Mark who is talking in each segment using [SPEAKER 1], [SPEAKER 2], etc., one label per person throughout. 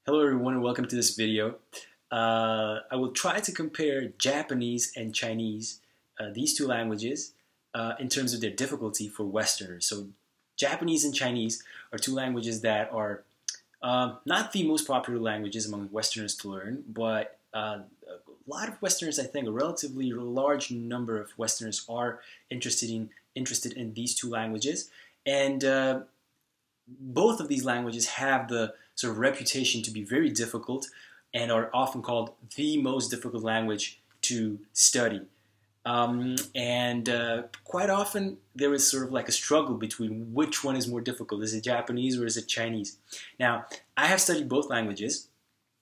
[SPEAKER 1] Hello everyone and welcome to this video. I will try to compare Japanese and Chinese, these two languages, in terms of their difficulty for Westerners. So Japanese and Chinese are two languages that are not the most popular languages among Westerners to learn, but a lot of Westerners, I think, a relatively large number of Westerners are interested in these two languages. And both of these languages have the sort of reputation to be very difficult and are often called the most difficult language to study. Quite often there is sort of like a struggle between which one is more difficult. Is it Japanese or is it Chinese? Now, I have studied both languages.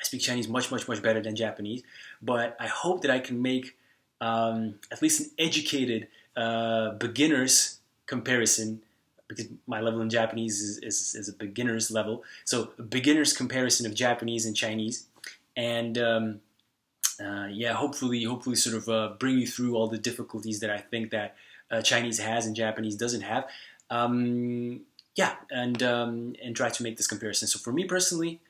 [SPEAKER 1] I speak Chinese much better than Japanese, but I hope that I can make at least an educated beginner's comparison, because my level in Japanese is a beginner's level. So a beginner's comparison of Japanese and Chinese. And yeah, hopefully sort of bring you through all the difficulties that I think that Chinese has and Japanese doesn't have. Yeah, and try to make this comparison. So for me personally,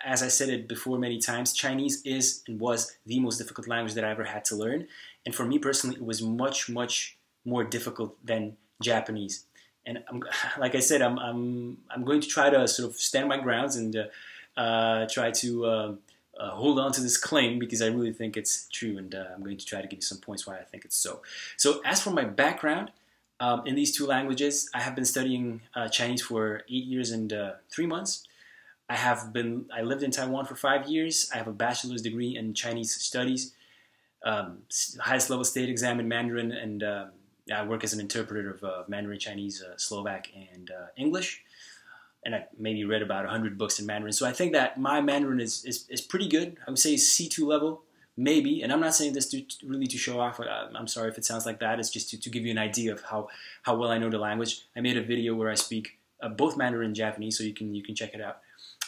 [SPEAKER 1] as I said it before many times, Chinese is and was the most difficult language that I ever had to learn. And for me personally, it was much more difficult than Japanese. And like I said, I'm going to try to sort of stand my grounds and try to hold on to this claim because I really think it's true, and I'm going to try to give you some points why I think it's so. So as for my background in these two languages, I have been studying Chinese for 8 years and 3 months. I lived in Taiwan for 5 years. I have a bachelor's degree in Chinese studies, highest level state exam in Mandarin, and I work as an interpreter of Mandarin, Chinese, Slovak, and English. And I maybe read about 100 books in Mandarin. So I think that my Mandarin is pretty good. I would say C2 level, maybe. And I'm not saying this really to show off. I'm sorry if it sounds like that. It's just to give you an idea of how well I know the language. I made a video where I speak both Mandarin and Japanese, so you can check it out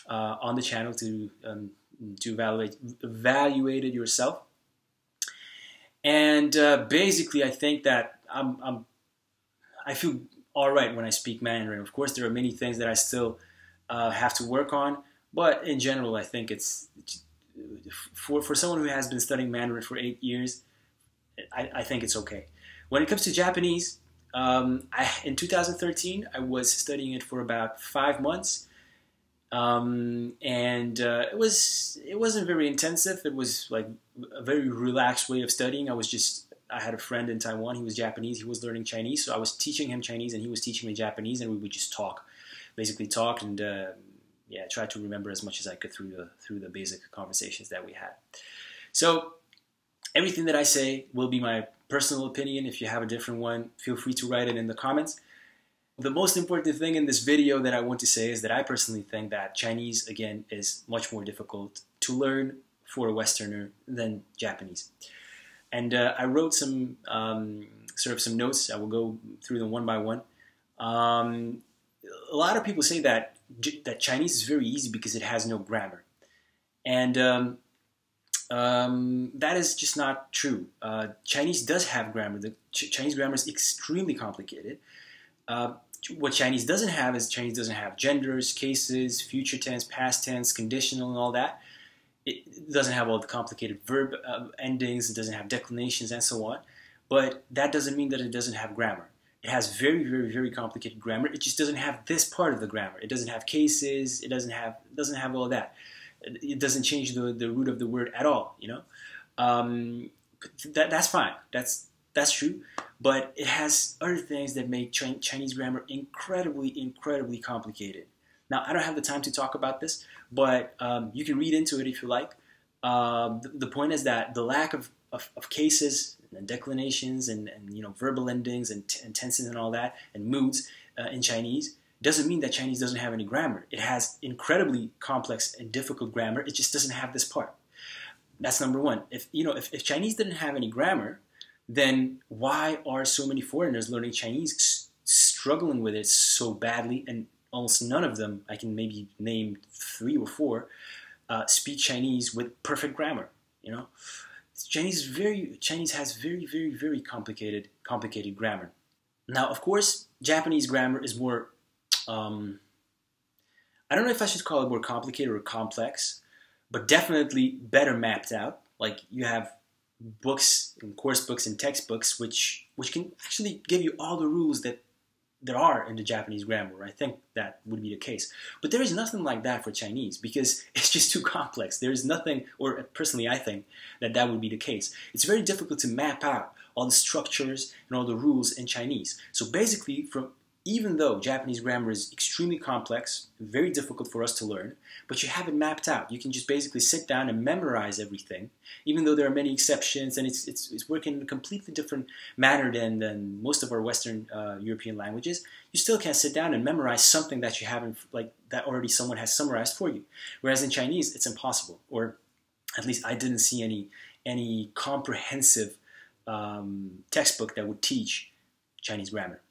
[SPEAKER 1] on the channel to evaluate it yourself. And basically, I think that I feel all right when I speak Mandarin. Of course, there are many things that I still have to work on, but in general, I think it's for someone who has been studying Mandarin for 8 years, I think it's okay. When it comes to Japanese, in 2013, I was studying it for about 5 months, it wasn't very intensive. It was like a very relaxed way of studying. I had a friend in Taiwan. He was Japanese. He was learning Chinese, so I was teaching him Chinese, and he was teaching me Japanese, and we would just basically talk, and yeah, try to remember as much as I could through the basic conversations that we had. So everything that I say will be my personal opinion. If you have a different one, feel free to write it in the comments. The most important thing in this video that I want to say is that I personally think that Chinese, again, is much more difficult to learn for a Westerner than Japanese. And I wrote some some notes. I will go through them one by one. A lot of people say that Chinese is very easy because it has no grammar, and that is just not true. Chinese does have grammar. The Chinese grammar is extremely complicated. What Chinese doesn't have is Chinese doesn't have genders, cases, future tense, past tense, conditional, and all that. It doesn't have all the complicated verb endings. It doesn't have declinations and so on. But that doesn't mean that it doesn't have grammar. It has very complicated grammar. It just doesn't have this part of the grammar. It doesn't have cases. It doesn't have all that. It doesn't change the root of the word at all. You know, that's fine. That's true. But it has other things that make Chinese grammar incredibly complicated. Now, I don't have the time to talk about this, but you can read into it if you like. The point is that the lack of cases and declinations and verbal endings and tenses and all that and moods in Chinese doesn't mean that Chinese doesn't have any grammar. It has incredibly complex and difficult grammar. It just doesn't have this part. That's number one. If Chinese didn't have any grammar, then why are so many foreigners learning Chinese, struggling with it so badly, and almost none of them, I can maybe name 3 or 4, speak Chinese with perfect grammar? You know, Chinese has very complicated grammar. Now, of course, Japanese grammar is more, I don't know if I should call it more complicated or complex, but definitely better mapped out. Like you have books and course books and textbooks which can actually give you all the rules that there are in the Japanese grammar. I think that would be the case. But there is nothing like that for Chinese because it's just too complex. There is nothing, or personally I think, that that would be the case. It's very difficult to map out all the structures and all the rules in Chinese. So basically, even though Japanese grammar is extremely complex, very difficult for us to learn, but you have it mapped out. You can just basically sit down and memorize everything, even though there are many exceptions, and it's working in a completely different manner than most of our Western European languages. You still can't sit down and memorize something that you haven't, like that already someone has summarized for you. Whereas in Chinese, it's impossible, or at least I didn't see any comprehensive textbook that would teach Chinese grammar.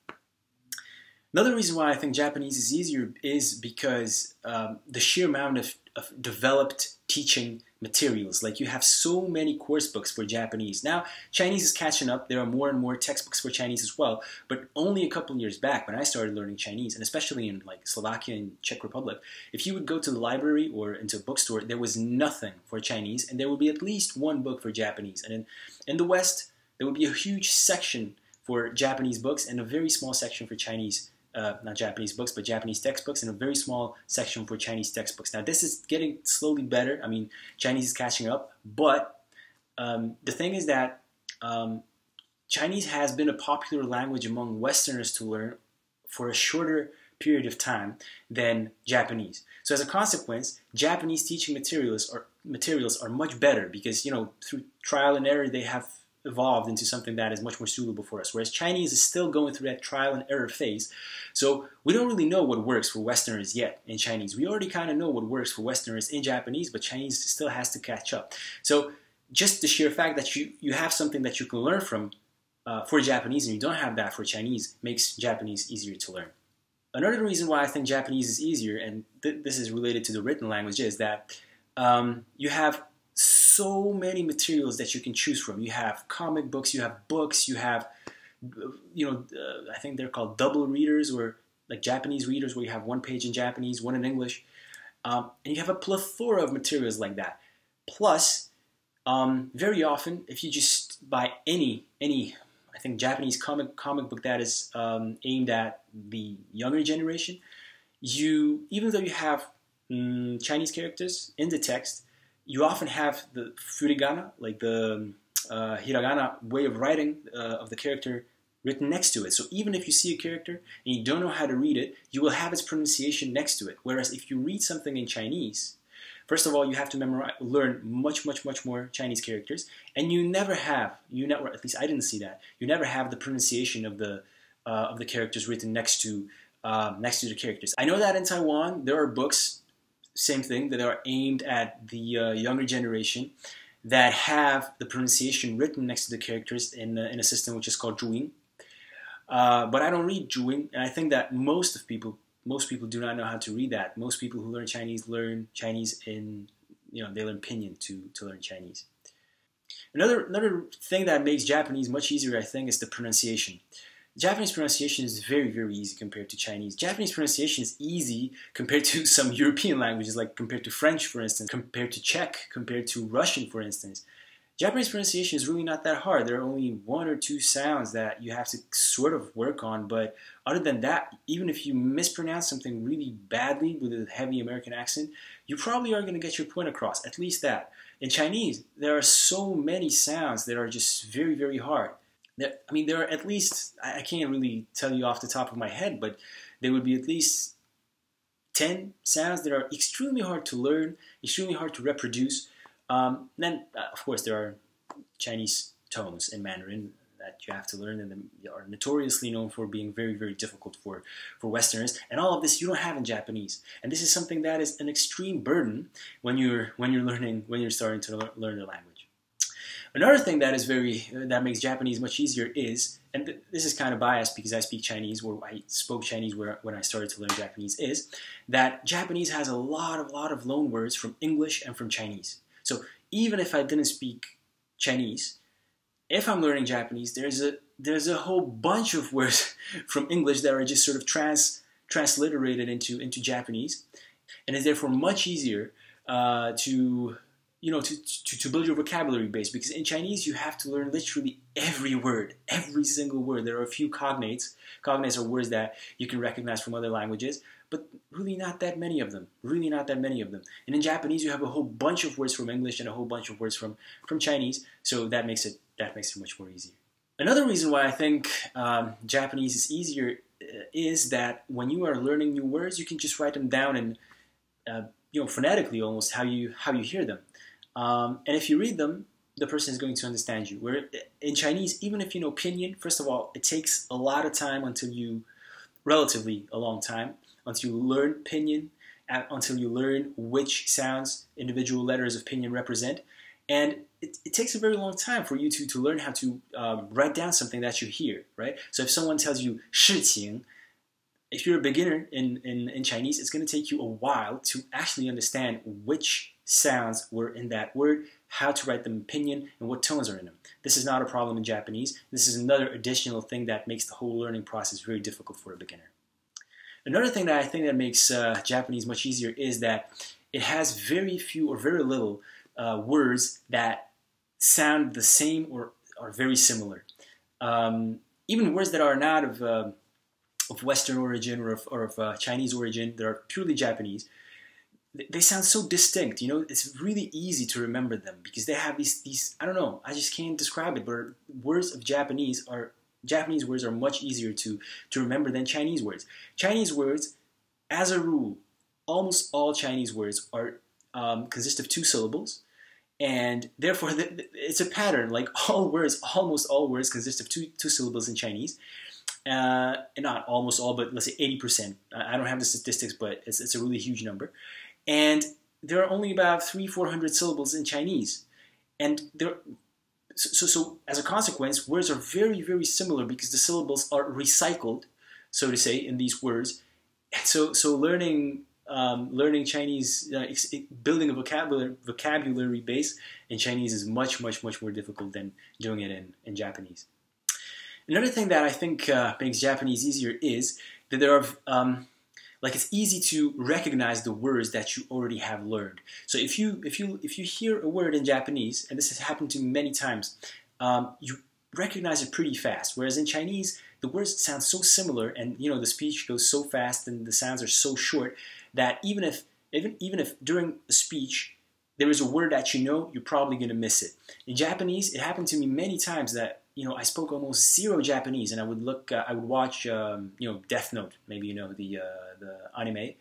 [SPEAKER 1] Another reason why I think Japanese is easier is because the sheer amount of developed teaching materials. Like you have so many course books for Japanese. Now, Chinese is catching up. There are more and more textbooks for Chinese as well. But only a couple of years back when I started learning Chinese, and especially in like Slovakia and Czech Republic, if you would go to the library or into a bookstore, there was nothing for Chinese, and there would be at least one book for Japanese. And in the West, there would be a huge section for Japanese books and a very small section for Chinese not Japanese books, but Japanese textbooks, and a very small section for Chinese textbooks. Now, this is getting slowly better. I mean, Chinese is catching up, but the thing is that Chinese has been a popular language among Westerners to learn for a shorter period of time than Japanese. So as a consequence, Japanese teaching materials are much better because, you know, through trial and error, they have evolved into something that is much more suitable for us, whereas Chinese is still going through that trial and error phase. So we don't really know what works for Westerners yet in Chinese. We already kind of know what works for Westerners in Japanese, but Chinese still has to catch up. So just the sheer fact that you have something that you can learn from for Japanese and you don't have that for Chinese makes Japanese easier to learn. Another reason why I think Japanese is easier, and this is related to the written language, is that you have so many materials that you can choose from. You have comic books, you have, I think they're called double readers, or like Japanese readers, where you have one page in Japanese, one in English, and you have a plethora of materials like that. Plus, very often, if you just buy any, I think Japanese comic book that is aimed at the younger generation, even though you have Chinese characters in the text, you often have the furigana, like the hiragana way of writing of the character written next to it. So even if you see a character and you don't know how to read it, you will have its pronunciation next to it. Whereas if you read something in Chinese, first of all, you have to learn much more Chinese characters, and or at least I didn't see that. You never have the pronunciation of the characters written next to the characters. I know that in Taiwan there are books, same thing, that are aimed at the younger generation that have the pronunciation written next to the characters in a system which is called Zhuyin. But I don't read Zhuyin, and I think that most people do not know how to read that. Most people who learn Chinese in, they learn pinyin to learn Chinese. Another thing that makes Japanese much easier, I think, is the pronunciation. Japanese pronunciation is very, very easy compared to Chinese. Japanese pronunciation is easy compared to some European languages, like compared to French, for instance, compared to Czech, compared to Russian, for instance. Japanese pronunciation is really not that hard. There are only one or two sounds that you have to sort of work on, but other than that, even if you mispronounce something really badly with a heavy American accent, you probably are going to get your point across, at least that. In Chinese, there are so many sounds that are just very, very hard. There are at least, I can't really tell you off the top of my head, but there would be at least 10 sounds that are extremely hard to learn, extremely hard to reproduce. Then, of course, there are Chinese tones in Mandarin that you have to learn, and they are notoriously known for being very, very difficult for Westerners. And all of this you don't have in Japanese. And this is something that is an extreme burden when you're starting to learn the language. Another thing that makes Japanese much easier is, and this is kind of biased because I speak Chinese, or I spoke Chinese when I started to learn Japanese, is that Japanese has a lot of loan words from English and from Chinese. So even if I didn't speak Chinese, if I'm learning Japanese, there's a whole bunch of words from English that are just sort of transliterated into Japanese. and is therefore much easier to to build your vocabulary base, because in Chinese you have to learn literally every word, every single word. There are a few cognates. Cognates are words that you can recognize from other languages, but really not that many of them. Really not that many of them. And in Japanese you have a whole bunch of words from English and a whole bunch of words from Chinese, so that makes it much more easier. Another reason why I think Japanese is easier is that when you are learning new words, you can just write them down and phonetically almost how you hear them. And if you read them, the person is going to understand you. Where in Chinese, even if you know pinyin, first of all, it takes a lot of time relatively a long time, until you learn pinyin, until you learn which sounds individual letters of pinyin represent. And it takes a very long time for you to learn how to write down something that you hear, right? So if someone tells you 事情, if you're a beginner in Chinese, it's going to take you a while to actually understand which sounds were in that word, how to write them in pinyin, and what tones are in them. This is not a problem in Japanese. This is another additional thing that makes the whole learning process very difficult for a beginner. Another thing that I think that makes Japanese much easier is that it has very few or very little words that sound the same or are very similar. Even words that are not of Western origin or of Chinese origin, that are purely Japanese, they sound so distinct. It's really easy to remember them because they have these I don't know, I just can't describe it, but words of Japanese words are much easier to remember than Chinese words. Chinese words, as a rule, almost all Chinese words are consist of 2 syllables, and therefore it's a pattern. Like almost all words consist of two syllables in Chinese. Not almost all, but let's say 80%. I don't have the statistics, but it's a really huge number. And there are only about 300-400 syllables in Chinese, and so as a consequence, words are very, very similar because the syllables are recycled, so to say, in these words. So learning Chinese, building a vocabulary base in Chinese is much more difficult than doing it in Japanese. Another thing that I think makes Japanese easier is that there are it's easy to recognize the words that you already have learned. So if you hear a word in Japanese, and this has happened to me many times, you recognize it pretty fast. Whereas in Chinese, the words sound so similar, and the speech goes so fast, and the sounds are so short that even if during a speech there is a word that you're probably going to miss it. In Japanese, it happened to me many times that I spoke almost zero Japanese, and I would watch Death Note, maybe the anime,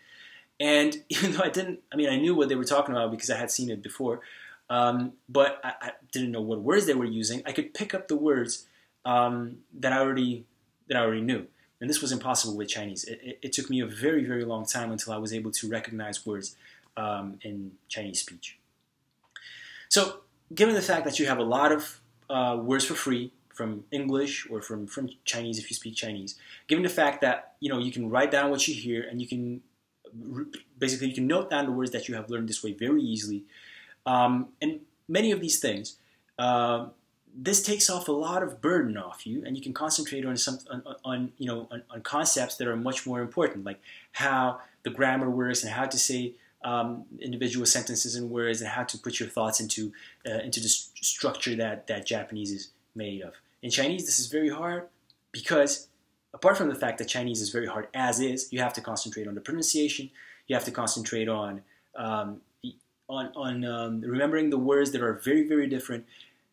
[SPEAKER 1] and even though I knew what they were talking about because I had seen it before, but I didn't know what words they were using. I could pick up the words that I already knew, and this was impossible with Chinese. It took me a very, very long time until I was able to recognize words in Chinese speech. So, given the fact that you have a lot of words for free from English or from Chinese if you speak Chinese, given the fact that you can write down what you hear, and you can note down the words that you have learned this way very easily, and many of these things, this takes off a lot of burden off you, and you can concentrate on concepts that are much more important, like how the grammar works and how to say individual sentences and words, and how to put your thoughts into the structure that Japanese is made of. In Chinese, this is very hard because, apart from the fact that Chinese is very hard as is, you have to concentrate on the pronunciation. You have to concentrate on remembering the words that are very, very different.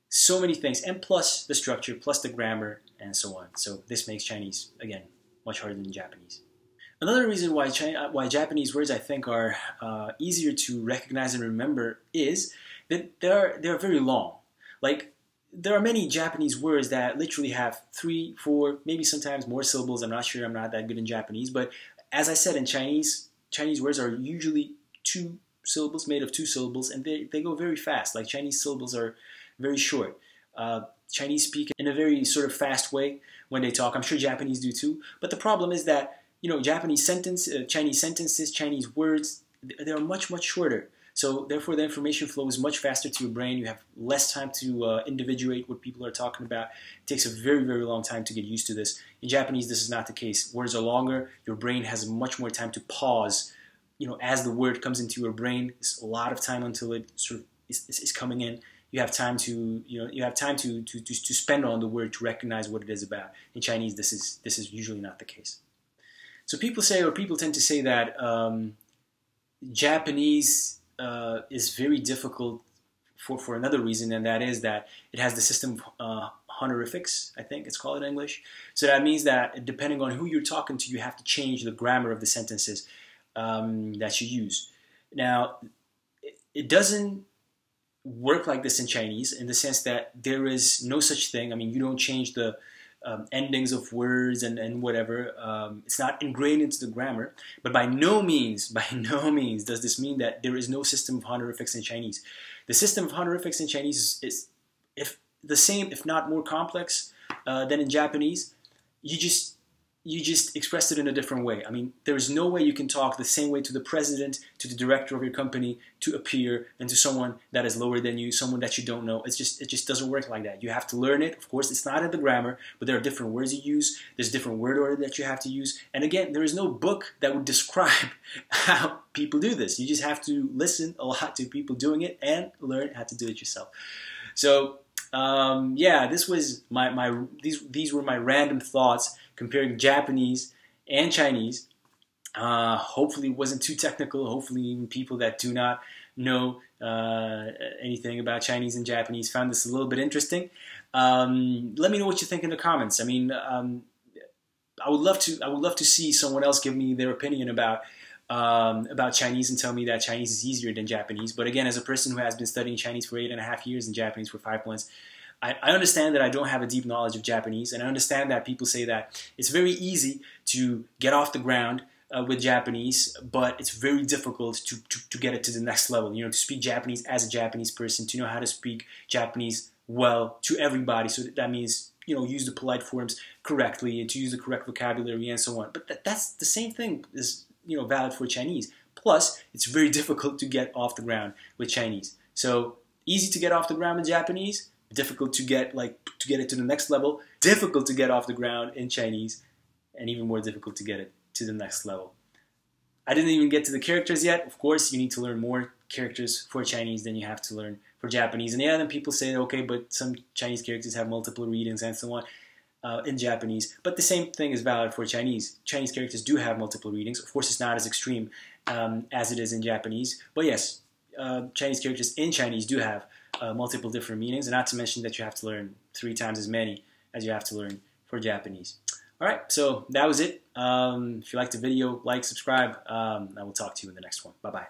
[SPEAKER 1] So many things, and plus the structure, plus the grammar, and so on. So this makes Chinese, again, much harder than Japanese. Another reason why Japanese words I think are easier to recognize and remember is that they're very long. Like, there are many Japanese words that literally have 3, 4, maybe sometimes more syllables. I'm not sure. I'm not that good in Japanese. But as I said, in Chinese words are usually 2 syllables, made of 2 syllables, and they go very fast. Like, Chinese syllables are very short. Chinese speak in a very sort of fast way when they talk. I'm sure Japanese do too. But the problem is that, Chinese sentences, Chinese words, they're much shorter. So therefore, the information flow is much faster to your brain. You have less time to individuate what people are talking about. It takes a very, very long time to get used to this. In Japanese, this is not the case. Words are longer. Your brain has much more time to pause as the word comes into your brain, it's a lot of time until it sort of is coming in. You have time to to spend on the word to recognize what it is about. In Chinese, this is usually not the case. So people tend to say that Japanese is very difficult for another reason, and that is that it has the system of honorifics, I think it's called in English. So that means that depending on who you're talking to, you have to change the grammar of the sentences that you use. Now, it doesn't work like this in Chinese, in the sense that there is no such thing. I mean, you don't change the endings of words and whatever. It's not ingrained into the grammar. But by no means does this mean that there is no system of honorifics in Chinese. The system of honorifics in Chinese is if the same, if not more complex than in Japanese. You just expressed it in a different way. I mean, there is no way you can talk the same way to the president, to the director of your company, to a peer, and to someone that is lower than you, someone that you don't know. It just doesn't work like that. You have to learn it. Of course, it's not in the grammar, but there are different words you use. There's different word order that you have to use. And again, there is no book that would describe how people do this. You just have to listen a lot to people doing it and learn how to do it yourself. So yeah, this was these were my random thoughts comparing Japanese and Chinese. Hopefully it wasn't too technical. Hopefully even people that do not know anything about Chinese and Japanese found this a little bit interesting. Let me know what you think in the comments. I mean, I would love to see someone else give me their opinion about Chinese and tell me that Chinese is easier than Japanese. But again, as a person who has been studying Chinese for 8.5 years and Japanese for 5 months, I understand that I don't have a deep knowledge of Japanese, and I understand that people say that it's very easy to get off the ground with Japanese, but it's very difficult to get it to the next level. To speak Japanese as a Japanese person, to know how to speak Japanese well to everybody. So that means, use the polite forms correctly, and to use the correct vocabulary and so on. But that's the same thing is valid for Chinese. Plus, it's very difficult to get off the ground with Chinese. So easy to get off the ground with Japanese, difficult to get it to the next level, difficult to get off the ground in Chinese, and even more difficult to get it to the next level. I didn't even get to the characters yet. Of course, you need to learn more characters for Chinese than you have to learn for Japanese. And yeah, then people say, okay, but some Chinese characters have multiple readings and so on in Japanese. But the same thing is valid for Chinese. Chinese characters do have multiple readings. Of course, it's not as extreme as it is in Japanese. But yes, Chinese characters in Chinese do have multiple different meanings, and not to mention that you have to learn 3 times as many as you have to learn for Japanese. Alright, so that was it. If you liked the video, like, subscribe. I will talk to you in the next one. Bye-bye.